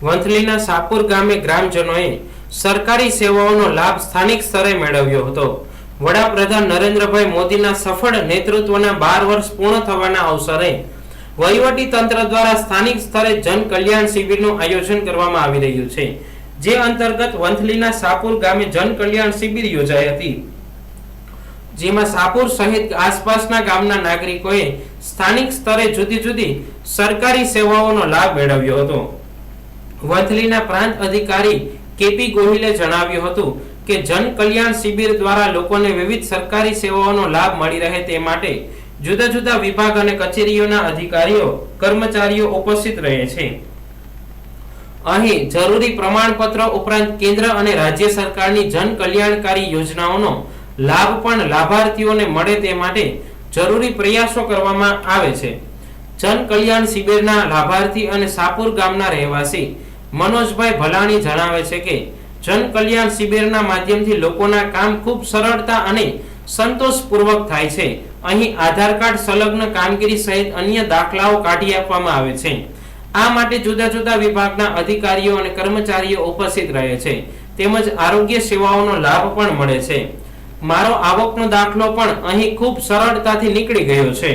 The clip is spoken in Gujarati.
વંથલીના સાપુર ગામે ગ્રામજનોએ સરકારી સેવાઓનો લાભ સ્થાનિક સ્તરે મેળવ્યો હતો। વડાપ્રધાન નરેન્દ્રભાઈ મોદીના સફળ નેતૃત્વના 12 વર્ષ પૂર્ણ થવાના અવસરે વહીવટી તંત્ર દ્વારા સ્થાનિક સ્તરે જન કલ્યાણ શિબિરનું આયોજન કરવામાં આવી રહ્યું છે, જે અંતર્ગત વંથલીના સાપુર ગામે જન કલ્યાણ શિબિર યોજાઈ હતી, જેમાં સાપુર સહિત આસપાસના ગામના નાગરિકોએ સ્થાનિક સ્તરે જુદી જુદી સરકારી સેવાઓનો લાભ મેળવ્યો હતો। વંથલીના પ્રાંત અધિકારી કેપી ગોહિલે જણાવ્યું હતું કે જન કલ્યાણ શિબિર દ્વારા લોકોને વિવિધ સરકારી સેવાઓનો લાભ મળી રહે તે માટે જુદા જુદા વિભાગ અને કચેરીઓના અધિકારીઓ કર્મચારીઓ ઉપસ્થિત રહે છે। અહીં જરૂરી પ્રમાણપત્ર ઉપરાંત કેન્દ્ર અને રાજ્ય સરકારની જન કલ્યાણકારી યોજનાઓનો લાભ પણ લાભાર્થીઓને મળે તે માટે જરૂરી પ્રયાસો કરવામાં આવે છે। જન કલ્યાણ શિબિરના લાભાર્થી અને સાપુર ગામના રહેવાસી મનોજભાઈ ભલાણી જણાવે છે કે જન કલ્યાણ શિબિરના માધ્યમથી લોકોના કામ ખૂબ સરળતા અને સંતોષપૂર્વક થાય છે। અહીં આધાર કાર્ડ સંલગ્ન કામગીરી સહિત અન્ય દાખલાઓ કાઢી આપવામાં આવે છે। આ માટે જુદા જુદા વિભાગના અધિકારીઓ અને કર્મચારીઓ ઉપસ્થિત રહે છે, તેમજ આરોગ્ય સેવાઓનો લાભ પણ મળે છે। મારો આવકનો દાખલો પણ અહીં ખૂબ સરળતાથી નીકળી ગયો છે।